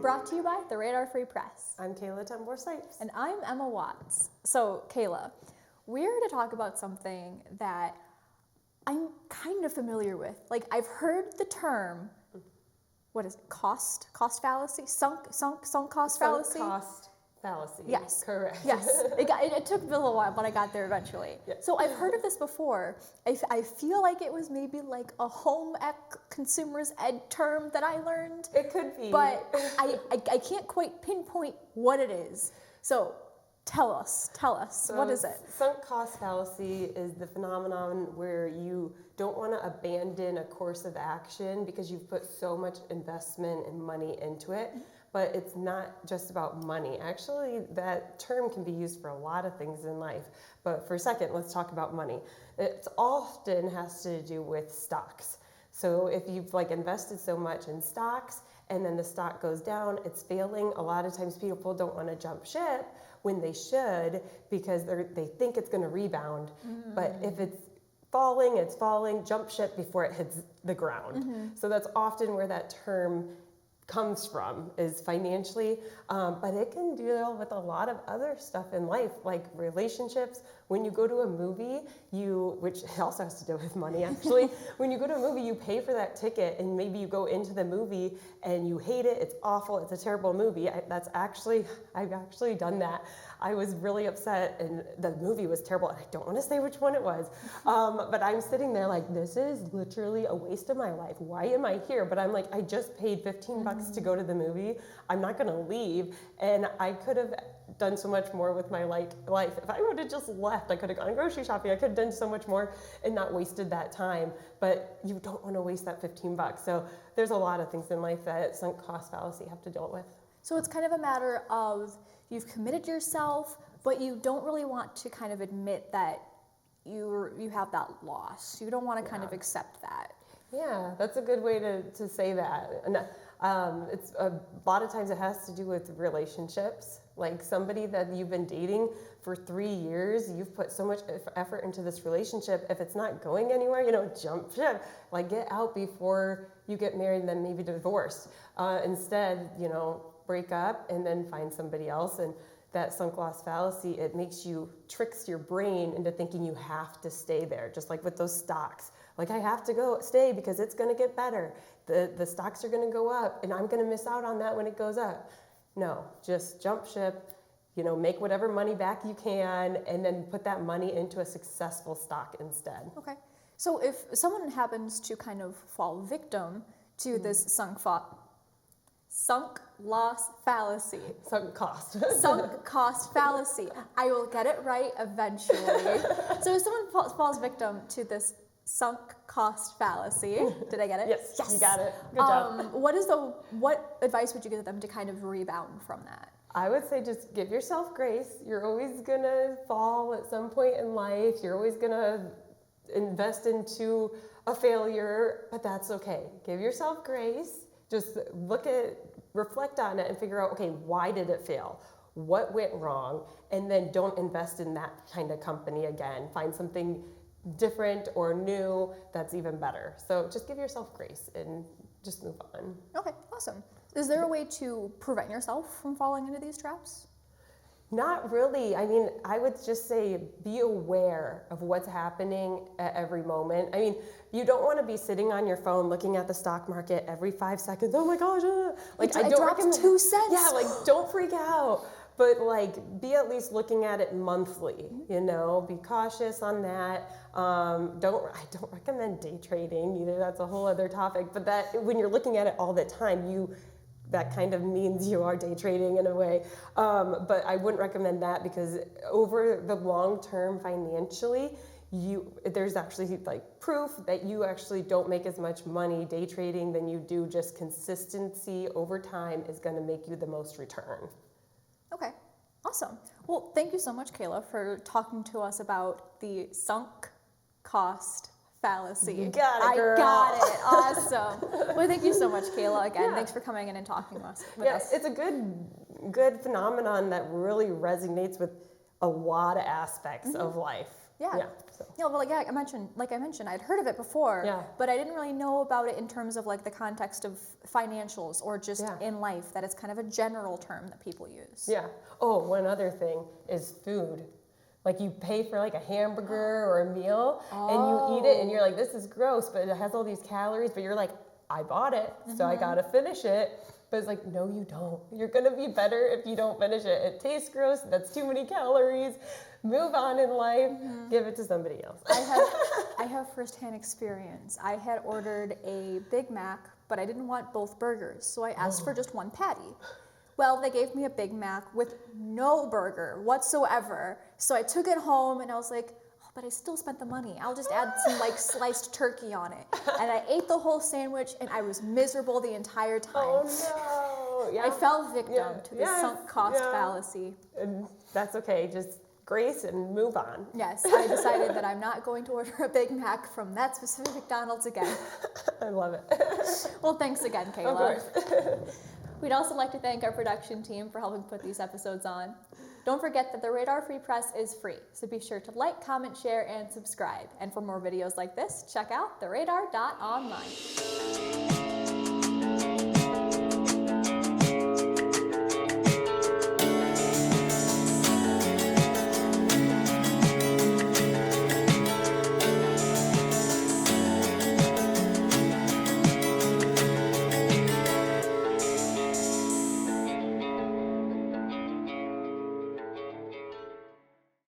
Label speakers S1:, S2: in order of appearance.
S1: Brought to you by the Radar Free Press.
S2: I'm Kayla Tenboer-Sipes.
S1: And I'm Emma Watts. So, Kayla, we're here to talk about something that I'm kind of familiar with. Like, I've heard the term, what is it, cost fallacy? Sunk cost fallacy?
S2: Sunk cost fallacy.
S1: Yes.
S2: Correct.
S1: Yes. It took a little while, but I got there eventually.
S2: Yeah.
S1: So I've heard of this before. I feel like it was maybe like a home ec consumer's ed term that I learned.
S2: It could be.
S1: But I can't quite pinpoint what it is. So tell us,
S2: So
S1: what is it?
S2: Sunk cost fallacy is the phenomenon where you don't want to abandon a course of action because you've put so much investment and money into it. But it's not just about money. Actually, that term can be used for a lot of things in life. But for a second, let's talk about money. It often has to do with stocks. So if you've invested so much in stocks and then the stock goes down, it's failing. A lot of times people don't want to jump ship when they should because they think it's going to rebound. But if it's falling, jump ship before it hits the ground. So that's often where that term comes from, is financially, but it can deal with a lot of other stuff in life, like relationships. When you go to a movie, which also has to do with money actually, when you go to a movie, you pay for that ticket and maybe you go into the movie and you hate it, it's awful, it's a terrible movie. I've actually done that. I was really upset and the movie was terrible. I don't want to say which one it was, but I'm sitting there like, this is literally a waste of my life. Why am I here? But I'm like, I just paid 15 bucks to go to the movie. I'm not going to leave. And I could have done so much more with my life. If I would have just left, I could have gone grocery shopping. I could have done so much more and not wasted that time. But you don't want to waste that 15 bucks. So there's a lot of things in life that sunk cost fallacy have to deal with.
S1: So it's kind of a matter of you've committed yourself, but you don't really want to kind of admit that you have that loss. You don't want to kind of accept that.
S2: Yeah, that's a good way to say that. And it's a lot of times it has to do with relationships. Like somebody that you've been dating for 3 years, you've put so much effort into this relationship. If it's not going anywhere, jump ship. Like get out before you get married and then maybe divorced. Instead, break up and then find somebody else. And that sunk cost fallacy, it tricks your brain into thinking you have to stay there. Just like with those stocks. Like I have to stay because it's going to get better. The stocks are going to go up and I'm going to miss out on that when it goes up. No, just jump ship, make whatever money back you can and then put that money into a successful stock instead.
S1: Okay. So if someone happens to kind of fall victim to this sunk cost fallacy. I will get it right eventually. So if someone falls victim to this sunk cost fallacy, did I get it?
S2: Yes. You got it. Good job.
S1: What advice would you give them to kind of rebound from that?
S2: I would say just give yourself grace. You're always gonna fall at some point in life. You're always gonna invest into a failure, but that's okay. Give yourself grace. Just reflect on it and figure out, okay, why did it fail? What went wrong? And then don't invest in that kind of company again. Find something different or new that's even better. So just give yourself grace and just move on.
S1: Okay, awesome. Is there a way to prevent yourself from falling into these traps?
S2: Not really. I mean, I would just say be aware of what's happening at every moment. I mean, you don't want to be sitting on your phone looking at the stock market every 5 seconds. Oh my gosh.
S1: It dropped 2 cents.
S2: Yeah, don't freak out. But be at least looking at it monthly, be cautious on that. I don't recommend day trading either. That's a whole other topic. But that when you're looking at it all the time, that kind of means you are day trading in a way. But I wouldn't recommend that because over the long term financially, there's actually proof that you actually don't make as much money day trading than you do just consistency over time is going to make you the most return.
S1: Okay, awesome. Well, thank you so much, Kayla, for talking to us about the sunk cost fallacy.
S2: You got it, girl.
S1: I got it. Awesome. Well, thank you so much, Kayla. Again, thanks for coming in and talking with us.
S2: It's a good phenomenon that really resonates with a lot of aspects of life.
S1: Yeah.
S2: Yeah. So.
S1: Yeah, well, like I mentioned, I'd heard of it before,
S2: Yeah.
S1: but I didn't really know about it in terms of like the context of financials or just
S2: Yeah.
S1: in life, that it's kind of a general term that people use.
S2: Yeah. Oh, one other thing is food. Like you pay for like a hamburger or a meal and you eat it and you're like, this is gross, but it has all these calories, but you're like, I bought it, so I gotta finish it. But it's like, no, you don't. You're gonna be better if you don't finish it. It tastes gross, that's too many calories. Move on in life, give it to somebody else.
S1: I have firsthand experience. I had ordered a Big Mac, but I didn't want both burgers, so I asked for just one patty. Well, they gave me a Big Mac with no burger whatsoever. So I took it home and I was like, oh, but I still spent the money. I'll just add some like sliced turkey on it. And I ate the whole sandwich and I was miserable the entire time.
S2: Oh no. Yeah.
S1: I fell victim to the sunk cost fallacy.
S2: And that's okay. Just grace and move on.
S1: Yes, I decided that I'm not going to order a Big Mac from that specific McDonald's again.
S2: I love it.
S1: Well, thanks again, Kayla.
S2: Of course.
S1: We'd also like to thank our production team for helping put these episodes on. Don't forget that the Radar Free Press is free, so be sure to like, comment, share, and subscribe. And for more videos like this, check out theradar.online.